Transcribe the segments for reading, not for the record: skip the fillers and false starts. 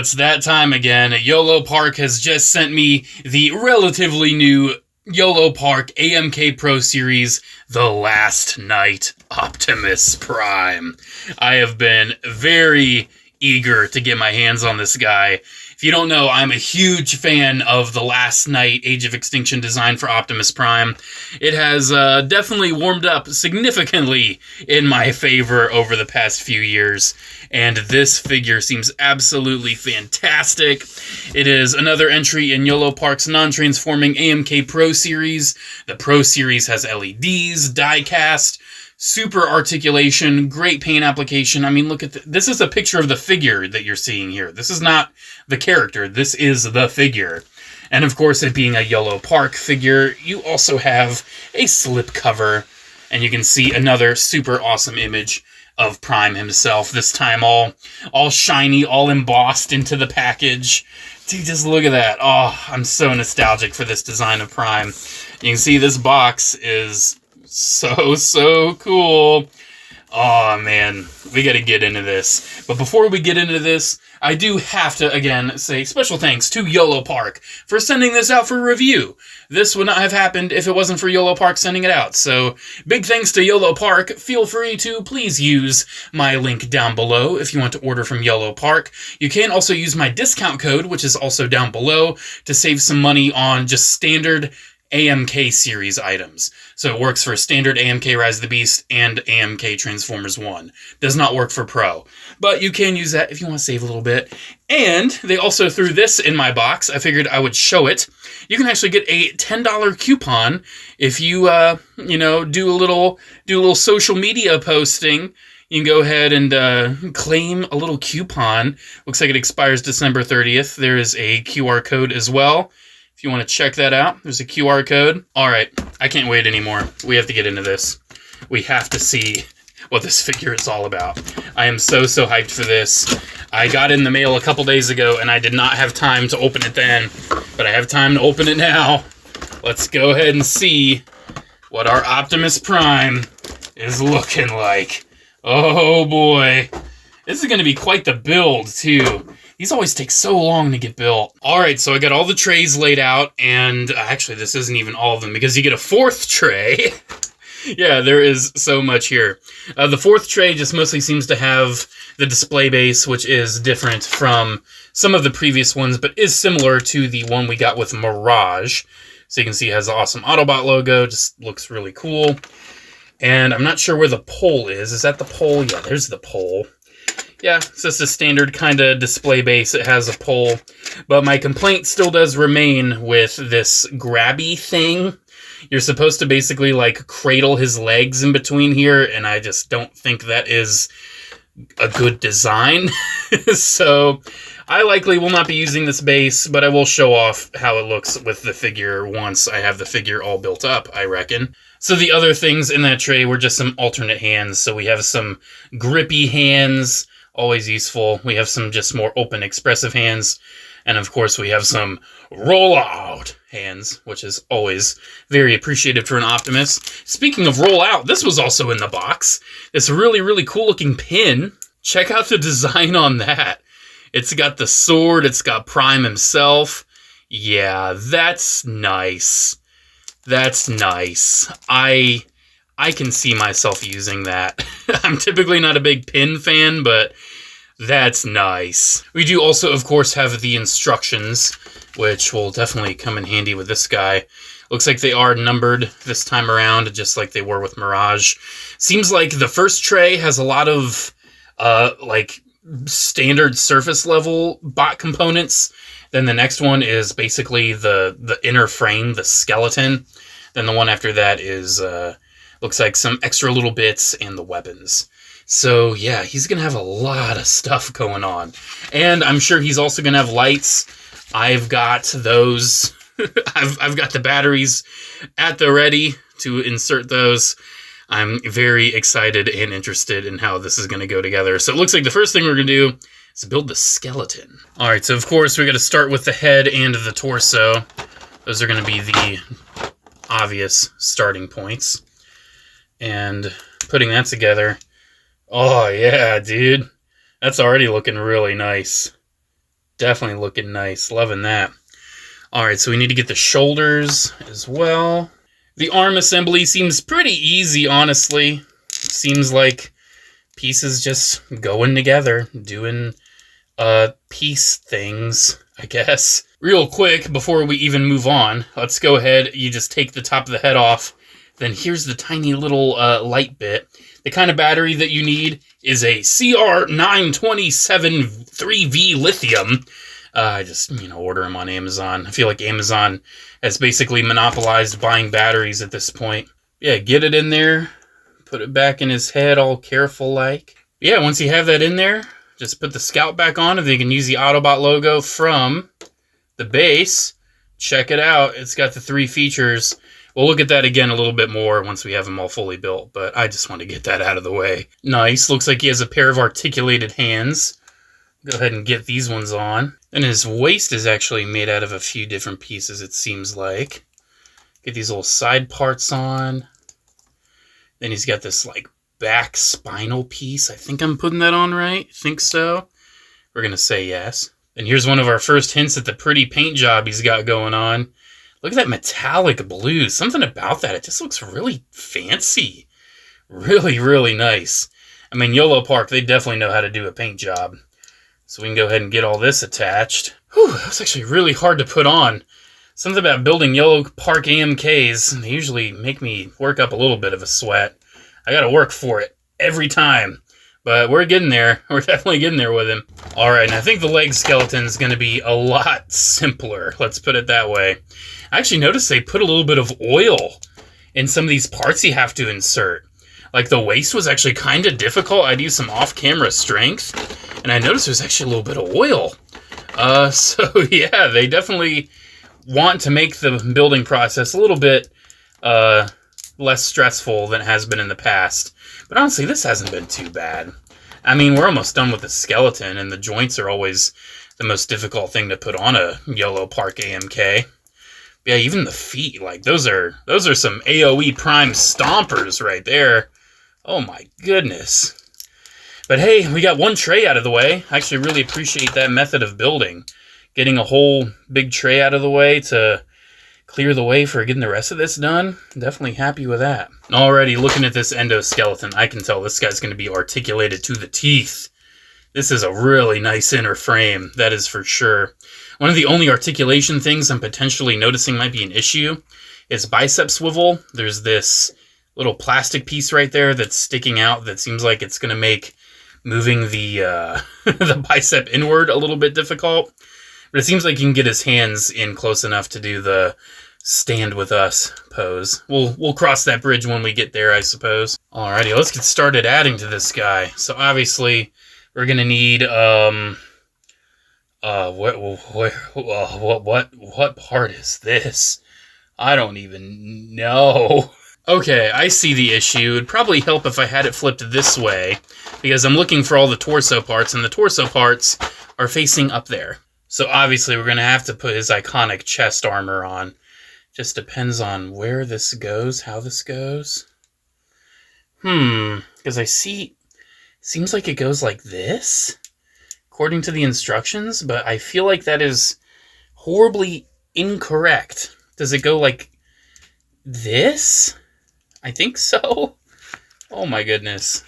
it's that time again. Yolopark has just sent me the relatively new Yolopark AMK Pro Series, The Last Night Optimus Prime. I have been very eager to get my hands on this guy. If you don't know, I'm a huge fan of the Last Night Age of Extinction design for Optimus Prime. It has definitely warmed up significantly in my favor over the past few years, and this figure seems absolutely fantastic. It is another entry in Yolopark's non-transforming AMK Pro Series. The Pro Series has LEDs, die-cast, super articulation, great paint application. I mean, look at this is a picture of the figure that you're seeing here. This is not the character. This is the figure. And of course, it being a Yolopark figure, you also have a slip cover. And you can see another super awesome image of Prime himself. This time all shiny, all embossed into the package. Dude, just look at that. Oh, I'm so nostalgic for this design of Prime. You can see this box is so cool. Oh man, we gotta get into this. But before we get into this, I do have to again say special thanks to Yolopark for sending this out for review. This would not have happened if it wasn't for Yolopark sending it out. So big thanks to Yolopark. Feel free to please use my link down below if you want to order from Yolopark. You can also use my discount code, which is also down below, to save some money on just standard AMK series items. So it works for standard AMK Rise of the Beast and AMK Transformers 1. Does not work for Pro. But you can use that if you want to save a little bit. And they also threw this in my box. I figured I would show it. You can actually get a $10 coupon if you, do a little social media posting. You can go ahead and claim a little coupon. Looks like it expires December 30th. There is a QR code as well. If you want to check that out, there's a QR code. All right, I can't wait anymore. We have to get into this. We have to see what this figure is all about. I am so hyped for this. I got it in the mail a couple days ago, and I did not have time to open it then, but I have time to open it now. Let's go ahead and see what our Optimus Prime is looking like. Oh boy. This is going to be quite the build, too. These always take so long to get built. All right, so I got all the trays laid out, and actually this isn't even all of them, because you get a fourth tray. Yeah, there is so much here. The fourth tray just mostly seems to have the display base, which is different from some of the previous ones, but is similar to the one we got with Mirage. So you can see it has the awesome Autobot logo, just looks really cool. And I'm not sure where the pole is. Is that the pole? Yeah, there's the pole. Yeah, it's just a standard kind of display base. It has a pole. But my complaint still does remain with this grabby thing. You're supposed to basically, like, cradle his legs in between here, and I just don't think that is a good design. So I likely will not be using this base, but I will show off how it looks with the figure once I have the figure all built up, I reckon. So the other things in that tray were just some alternate hands. So we have some grippy hands, always useful. We have some just more open, expressive hands. And of course, we have some roll-out hands, which is always very appreciated for an Optimus. Speaking of roll-out, this was also in the box. This really cool-looking pin. Check out the design on that. It's got the sword. It's got Prime himself. Yeah, that's nice. That's nice. I can see myself using that. I'm typically not a big pin fan, but that's nice. We do also, of course, have the instructions, which will definitely come in handy with this guy. Looks like they are numbered this time around, just like they were with Mirage. Seems like the first tray has a lot of, standard surface level bot components. Then the next one is basically the inner frame, the skeleton. Then the one after that is, looks like some extra little bits and the weapons. So yeah, he's going to have a lot of stuff going on. And I'm sure he's also going to have lights. I've got those. I've got the batteries at the ready to insert those. I'm very excited and interested in how this is going to go together. So it looks like the first thing we're going to do is build the skeleton. All right, so of course we got to start with the head and the torso. Those are going to be the obvious starting points. And putting that together, oh yeah, dude. That's already looking really nice. Definitely looking nice. Loving that. Alright, so we need to get the shoulders as well. The arm assembly seems pretty easy, honestly. Seems like pieces just going together, doing piece things, I guess. Real quick, before we even move on, let's go ahead. You just take the top of the head off. Then here's the tiny little light bit. The kind of battery that you need is a CR927 3V lithium. I just, order them on Amazon. I feel like Amazon has basically monopolized buying batteries at this point. Yeah, get it in there. Put it back in his head all careful like. Yeah, once you have that in there, just put the Scout back on, and then you can use the Autobot logo from the base. Check it out. It's got the 3 features. We'll look at that again a little bit more once we have them all fully built, but I just want to get that out of the way. Nice. Looks like he has a pair of articulated hands. Go ahead and get these ones on. And his waist is actually made out of a few different pieces, it seems like. Get these little side parts on. Then he's got this, back spinal piece. I think I'm putting that on right. Think so. We're going to say yes. And here's one of our first hints at the pretty paint job he's got going on. Look at that metallic blue. Something about that. It just looks really fancy. Really, really nice. I mean, Yolopark, they definitely know how to do a paint job. So we can go ahead and get all this attached. Whew, that's actually really hard to put on. Something about building Yolopark AMKs, they usually make me work up a little bit of a sweat. I gotta work for it every time. But we're getting there. We're definitely getting there with him. Alright, and I think the leg skeleton is going to be a lot simpler. Let's put it that way. I actually noticed they put a little bit of oil in some of these parts you have to insert. Like the waist was actually kind of difficult. I'd use some off-camera strength. And I noticed there's actually a little bit of oil. So yeah, they definitely want to make the building process a little bit less stressful than it has been in the past. But honestly, this hasn't been too bad. I mean, we're almost done with the skeleton, and the joints are always the most difficult thing to put on a Yolopark AMK. Yeah, even the feet, those are some AOE Prime stompers right there. Oh my goodness. But hey, we got one tray out of the way. I actually really appreciate that method of building. Getting a whole big tray out of the way to clear the way for getting the rest of this done. Definitely happy with that. Already looking at this endoskeleton, I can tell this guy's going to be articulated to the teeth. This is a really nice inner frame, that is for sure. One of the only articulation things I'm potentially noticing might be an issue is bicep swivel. There's this little plastic piece right there that's sticking out that seems like it's going to make moving the the bicep inward a little bit difficult. But it seems like he can get his hands in close enough to do the stand with us pose. We'll cross that bridge when we get there, I suppose. Alrighty, let's get started adding to this guy. So obviously, we're gonna need what part is this? I don't even know. Okay, I see the issue. It'd probably help if I had it flipped this way, because I'm looking for all the torso parts, and the torso parts are facing up there. So obviously we're going to have to put his iconic chest armor on. Just depends on where this goes, how this goes. Because I see, seems like it goes like this, according to the instructions, but I feel like that is horribly incorrect. Does it go like this? I think so. Oh my goodness.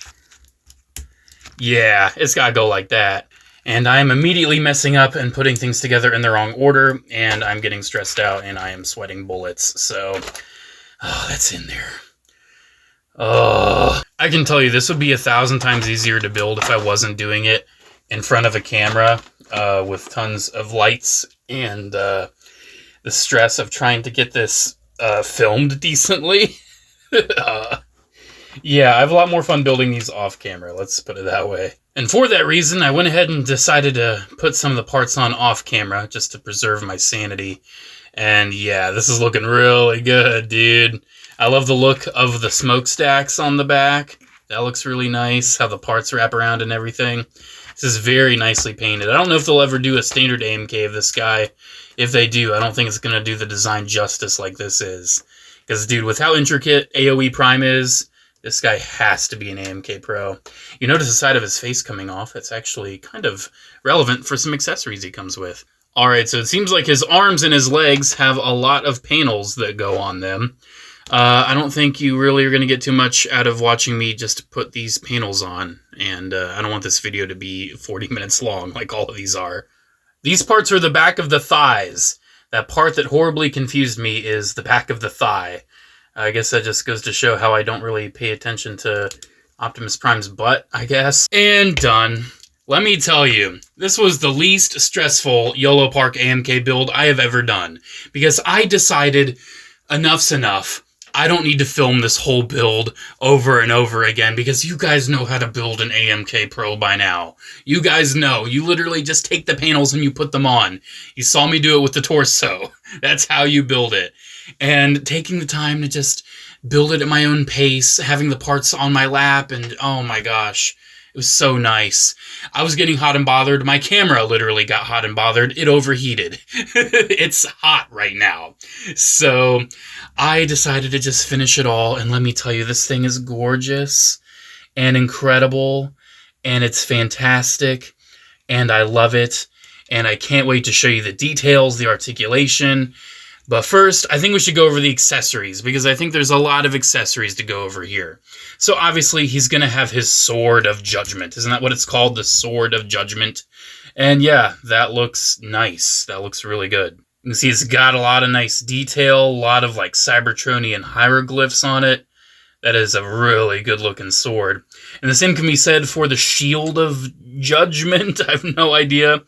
Yeah, it's got to go like that. And I'm immediately messing up and putting things together in the wrong order, and I'm getting stressed out, and I am sweating bullets, so that's in there. I can tell you this would be 1,000 times easier to build if I wasn't doing it in front of a camera with tons of lights and the stress of trying to get this filmed decently. Yeah, I have a lot more fun building these off camera, let's put it that way. And for that reason, I went ahead and decided to put some of the parts on off camera just to preserve my sanity. And yeah, this is looking really good, dude. I love the look of the smokestacks on the back. That looks really nice, how the parts wrap around and everything. This is very nicely painted. I don't know if they'll ever do a standard AMK of this guy. If they do, I don't think it's going to do the design justice like this is. Because, dude, with how intricate AOE Prime is, This guy has to be an AMK Pro. You notice the side of his face coming off. That's actually kind of relevant for some accessories he comes with. Alright, so it seems like his arms and his legs have a lot of panels that go on them. I don't think you really are going to get too much out of watching me just put these panels on. And I don't want this video to be 40 minutes long like all of these are. These parts are the back of the thighs. That part that horribly confused me is the back of the thigh. I guess that just goes to show how I don't really pay attention to Optimus Prime's butt, I guess. And done. Let me tell you, this was the least stressful Yolopark AMK build I have ever done. Because I decided, enough's enough. I don't need to film this whole build over and over again because you guys know how to build an AMK Pro by now. You guys know. You literally just take the panels and you put them on. You saw me do it with the torso. That's how you build it. And taking the time to just build it at my own pace, having the parts on my lap, and oh my gosh, it was so nice. I was getting hot and bothered. My camera literally got hot and bothered. It overheated. It's hot right now. So I decided to just finish it all. And let me tell you, this thing is gorgeous and incredible. And it's fantastic. And I love it. And I can't wait to show you the details, the articulation. But first, I think we should go over the accessories, because I think there's a lot of accessories to go over here. So obviously, he's going to have his Sword of Judgment. Isn't that what it's called? The Sword of Judgment. And yeah, that looks nice. That looks really good. You can see it's got a lot of nice detail, a lot of like Cybertronian hieroglyphs on it. That is a really good looking sword. And the same can be said for the Shield of Judgment. I have no idea.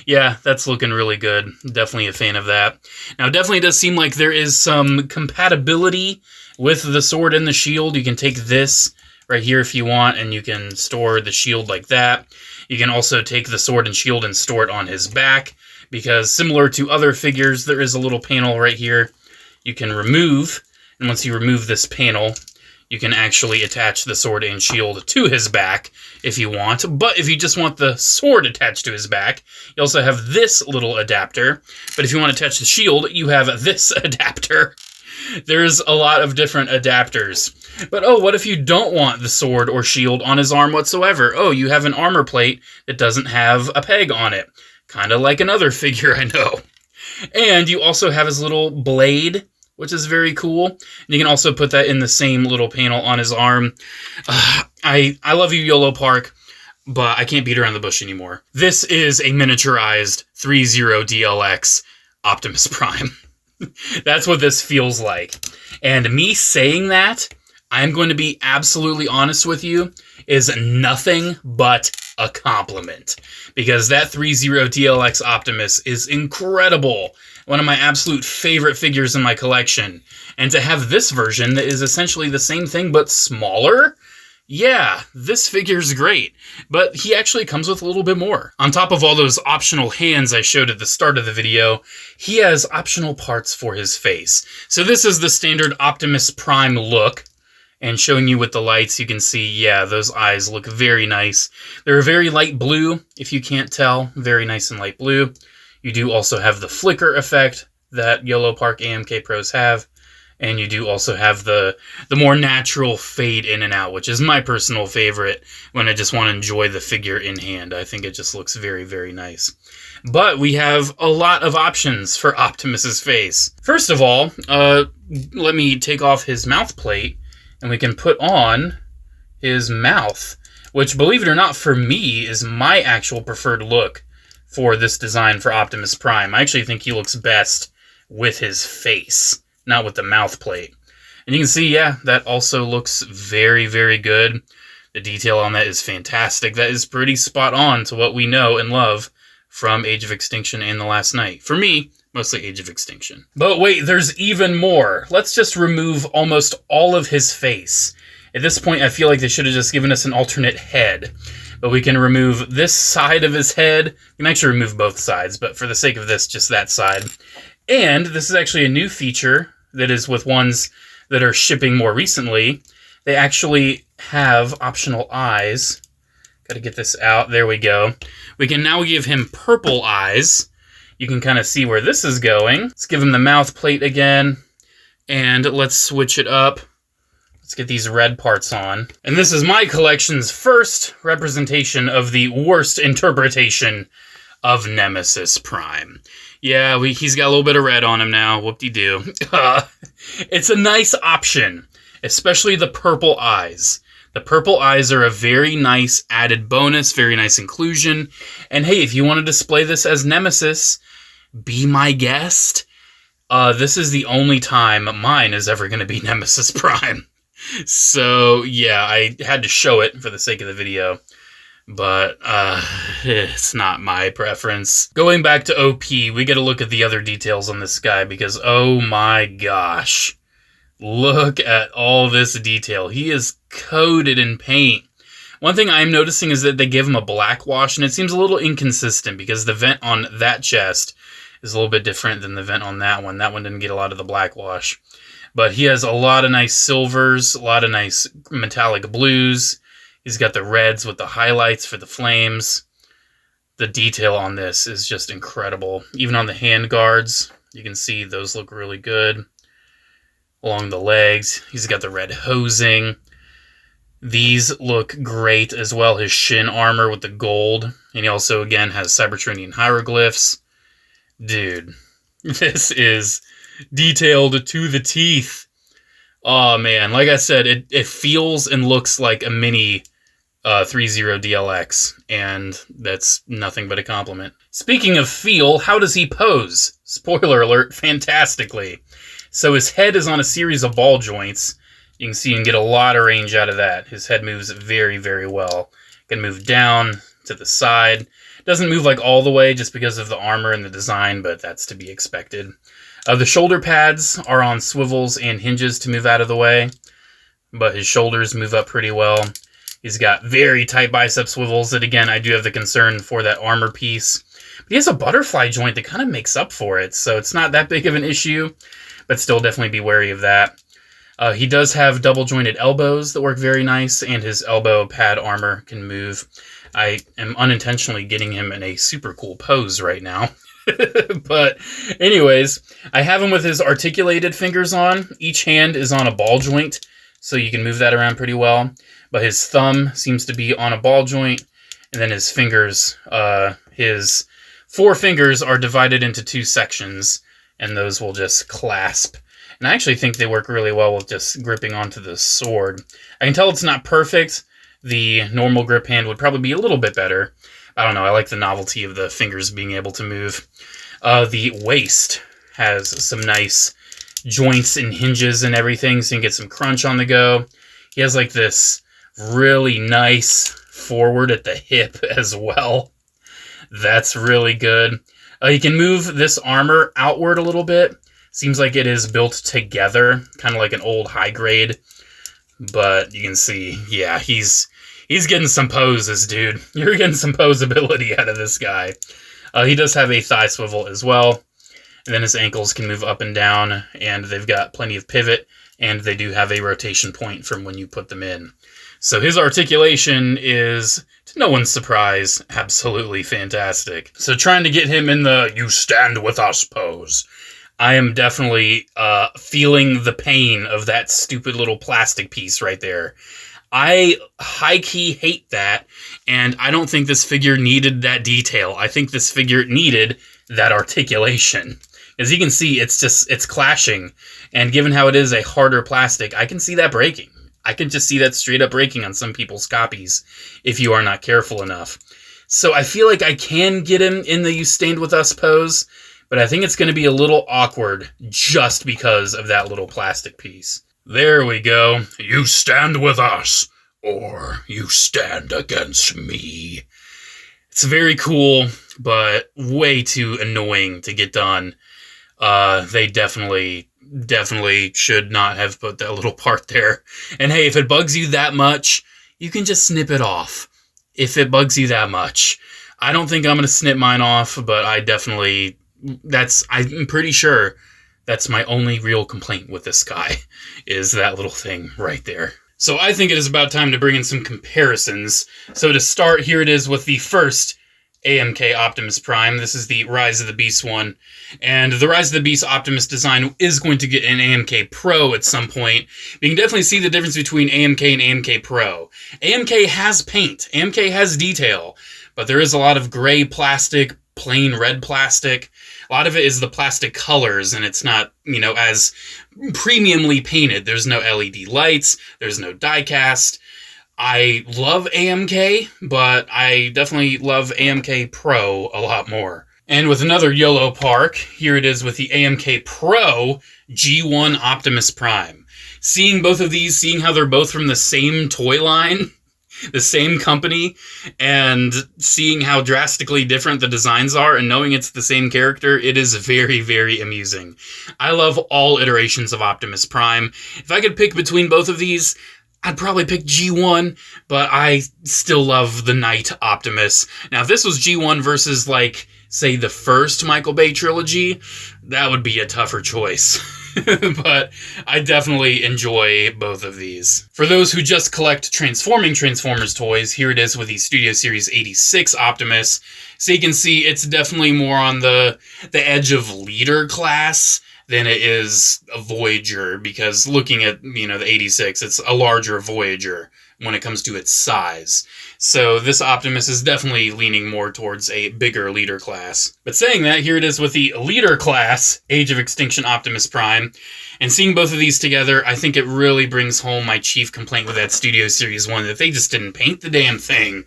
Yeah, that's looking really good. Definitely a fan of that. Now, it definitely does seem like there is some compatibility with the sword and the shield. You can take this right here if you want, and you can store the shield like that. You can also take the sword and shield and store it on his back, because similar to other figures, there is a little panel right here you can remove. And once you remove this panel, you can actually attach the sword and shield to his back if you want. But if you just want the sword attached to his back, you also have this little adapter. But if you want to attach the shield, you have this adapter. There's a lot of different adapters. But oh, what if you don't want the sword or shield on his arm whatsoever? Oh, you have an armor plate that doesn't have a peg on it. Kind of like another figure I know. And you also have his little blade, which is very cool. And you can also put that in the same little panel on his arm. I love you, Yolopark, but I can't beat around the bush anymore. This is a miniaturized 3.0 DLX Optimus Prime. That's what this feels like. And me saying that, I'm going to be absolutely honest with you, is nothing but a compliment. Because that 3.0 DLX Optimus is incredible. One of my absolute favorite figures in my collection. And to have this version that is essentially the same thing but smaller, yeah, this figure's great. But he actually comes with a little bit more. On top of all those optional hands I showed at the start of the video, he has optional parts for his face. So this is the standard Optimus Prime look. And showing you with the lights, you can see, yeah, those eyes look very nice. They're a very light blue, if you can't tell. Very nice and light blue. You do also have the flicker effect that Yolopark AMK Pros have. And you do also have the more natural fade in and out, which is my personal favorite when I just want to enjoy the figure in hand. I think it just looks very, very nice. But we have a lot of options for Optimus's face. First of all, let me take off his mouth plate, and we can put on his mouth, which, believe it or not, for me, is my actual preferred look for this design for Optimus Prime. I actually think he looks best with his face, not with the mouth plate. And you can see, yeah, that also looks very, very good. The detail on that is fantastic. That is pretty spot on to what we know and love from Age of Extinction and The Last Knight. For me, mostly Age of Extinction. But wait, there's even more. Let's just remove almost all of his face. At this point, I feel like they should have just given us an alternate head. But we can remove this side of his head. We can actually remove both sides, but for the sake of this, just that side. And this is actually a new feature that is with ones that are shipping more recently. They actually have optional eyes. Gotta get this out. There we go. We can now give him purple eyes. You can kind of see where this is going. Let's give him the mouth plate again. And let's switch it up. Let's get these red parts on. And this is my collection's first representation of the worst interpretation of Nemesis Prime. Yeah, he's got a little bit of red on him now. Whoop-de-doo. It's a nice option, especially the purple eyes. The purple eyes are a very nice added bonus, very nice inclusion. And hey, if you want to display this as Nemesis, be my guest. This is the only time mine is ever going to be Nemesis Prime. So, yeah, I had to show it for the sake of the video. But, it's not my preference. Going back to OP, we get a look at the other details on this guy because, oh my gosh. Look at all this detail. He is coated in paint. One thing I'm noticing is that they give him a black wash, and it seems a little inconsistent because the vent on that chest is a little bit different than the vent on that one. That one didn't get a lot of the black wash. But he has a lot of nice silvers, a lot of nice metallic blues. He's got the reds with the highlights for the flames. The detail on this is just incredible. Even on the hand guards, you can see those look really good. Along the legs, he's got the red hosing. These look great as well. His shin armor with the gold. And he also, again, has Cybertronian hieroglyphs. Dude, this is detailed to the teeth. Oh, man. Like I said, it feels and looks like a mini 3.0 DLX, and that's nothing but a compliment. Speaking of feel, how does he pose? Spoiler alert, fantastically. So his head is on a series of ball joints. You can see you can get a lot of range out of that. His head moves very, very well. Can move down to the side. Doesn't move like all the way just because of the armor and the design, but that's to be expected. The shoulder pads are on swivels and hinges to move out of the way, but his shoulders move up pretty well. He's got very tight bicep swivels that, again, I do have the concern for that armor piece. But he has a butterfly joint that kind of makes up for it, so it's not that big of an issue, but still definitely be wary of that. He does have double-jointed elbows that work very nice, and his elbow pad armor can move. I am unintentionally getting him in a super cool pose right now. But anyways, I have him with his articulated fingers on. Each hand is on a ball joint, so you can move that around pretty well. But his thumb seems to be on a ball joint, and then his fingers, his 4 fingers are divided into 2 sections, and those will just clasp. And I actually think they work really well with just gripping onto the sword. I can tell it's not perfect. The normal grip hand would probably be a little bit better. I don't know, I like the novelty of the fingers being able to move. The waist has some nice joints and hinges and everything, so you can get some crunch on the go. He has like this really nice forward at the hip as well. That's really good. You can move this armor outward a little bit. Seems like it is built together, kind of like an old high grade. But you can see, yeah, he's getting some poses, dude. You're getting some posability out of this guy. He does have a thigh swivel as well. And then his ankles can move up and down, and they've got plenty of pivot, and they do have a rotation point from when you put them in. So his articulation is, to no one's surprise, absolutely fantastic. So trying to get him in the "you stand with us" pose, I am definitely feeling the pain of that stupid little plastic piece right there. I high-key hate that, and I don't think this figure needed that detail. I think this figure needed that articulation. As you can see, it's clashing, and given how it is a harder plastic, I can see that breaking. I can just see that straight up breaking on some people's copies if you are not careful enough. So I feel like I can get him in the "you stand with us" pose, but I think it's going to be a little awkward just because of that little plastic piece. There we go. You stand with us, or you stand against me. It's very cool, but way too annoying to get done. They definitely should not have put that little part there. And hey, if it bugs you that much, you can just snip it off. If it bugs you that much. I don't think I'm going to snip mine off, but I'm pretty sure that's my only real complaint with this guy, is that little thing right there. So I think it is about time to bring in some comparisons. So to start, here it is with the first AMK Optimus Prime. This is the Rise of the Beast one. And the Rise of the Beast Optimus design is going to get an AMK Pro at some point. You can definitely see the difference between AMK and AMK Pro. AMK has paint. AMK has detail. But there is a lot of gray plastic, plain red plastic. A lot of it is the plastic colors, and it's not, you know, as premiumly painted. There's no LED lights. There's no die-cast. I love AMK, but I definitely love AMK Pro a lot more. And with another Yolopark, here it is with the AMK Pro G1 Optimus Prime. Seeing both of these, seeing how they're both from the same toy line, the same company, and seeing how drastically different the designs are and knowing it's the same character, it is very, very amusing. I love all iterations of Optimus Prime. If I could pick between both of these, I'd probably pick G1, but I still love the Knight Optimus. Now, if this was G1 versus, like, say, the first Michael Bay trilogy, that would be a tougher choice. But I definitely enjoy both of these. For those who just collect transforming Transformers toys, here it is with the Studio Series 86 Optimus. So you can see it's definitely more on the edge of leader class than it is a Voyager, because looking at, you know, the 86, it's a larger Voyager when it comes to its size. So this Optimus is definitely leaning more towards a bigger leader class. But saying that, here it is with the leader class Age of Extinction Optimus Prime. And seeing both of these together, I think it really brings home my chief complaint with that Studio Series 1, that they just didn't paint the damn thing.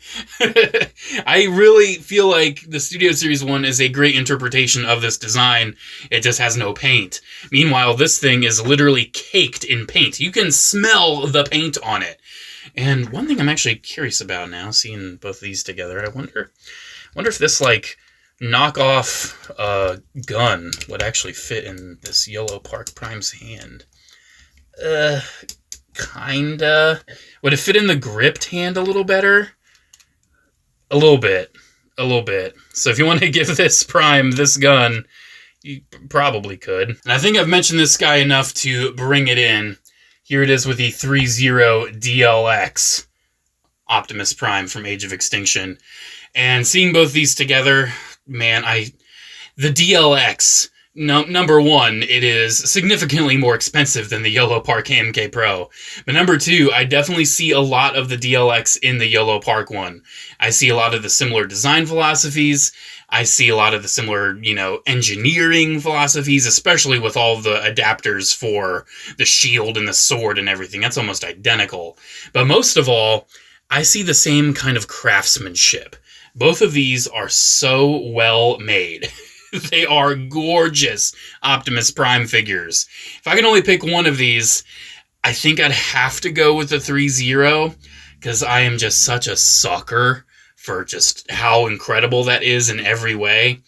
I really feel like the Studio Series 1 is a great interpretation of this design. It just has no paint. Meanwhile, this thing is literally caked in paint. You can smell the paint on it. And one thing I'm actually curious about now, seeing both of these together, I wonder if this, like, knockoff gun would actually fit in this Yolopark Prime's hand. Kinda. Would it fit in the gripped hand a little better? A little bit. A little bit. So if you want to give this Prime this gun, you probably could. And I think I've mentioned this guy enough to bring it in. Here it is with the 3-0 DLX Optimus Prime from Age of Extinction. And seeing both these together, man, the DLX, number one, it is significantly more expensive than the Yolopark AMK Pro. But number two, I definitely see a lot of the DLX in the Yolopark one. I see a lot of the similar design philosophies. I see a lot of the similar, you know, engineering philosophies, especially with all the adapters for the shield and the sword and everything. That's almost identical. But most of all, I see the same kind of craftsmanship. Both of these are so well made. They are gorgeous Optimus Prime figures. If I can only pick one of these, I think I'd have to go with the 3-0, because I am just such a sucker for just how incredible that is in every way.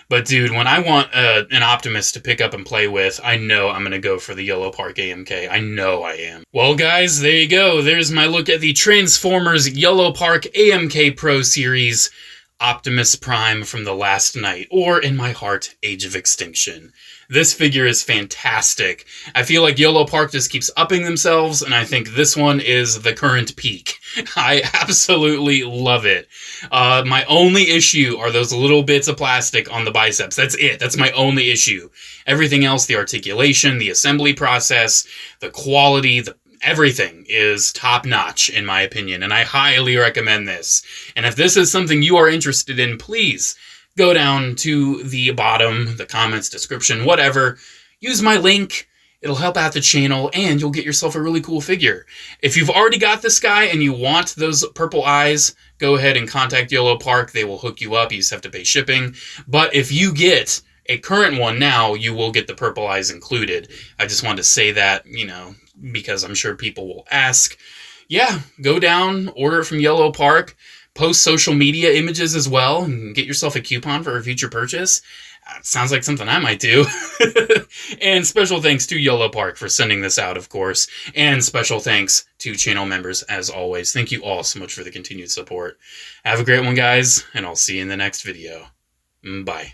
But dude, when I want an Optimus to pick up and play with, I know I'm going to go for the Yolopark AMK. I know I am. Well guys, there you go. There's my look at the Transformers Yolopark AMK Pro Series Optimus Prime from the Last Knight, or in my heart, Age of Extinction. This figure is fantastic. I feel like Yolopark just keeps upping themselves, and I think this one is the current peak. I absolutely love it. My only issue are those little bits of plastic on the biceps. That's it. That's my only issue. Everything else, the articulation, the assembly process, the quality, everything is top-notch, in my opinion, and I highly recommend this. And if this is something you are interested in, please go down to the bottom, the comments, description, whatever. Use my link. It'll help out the channel, and you'll get yourself a really cool figure. If you've already got this guy and you want those purple eyes, go ahead and contact Yolopark. They will hook you up. You just have to pay shipping. But if you get a current one now, you will get the purple eyes included. I just wanted to say that, you know, because I'm sure people will ask. Yeah, go down, order it from Yolopark. Post social media images as well, and get yourself a coupon for a future purchase. Sounds like something I might do. And special thanks to Yolopark for sending this out, of course. And special thanks to channel members, as always. Thank you all so much for the continued support. Have a great one, guys, and I'll see you in the next video. Bye.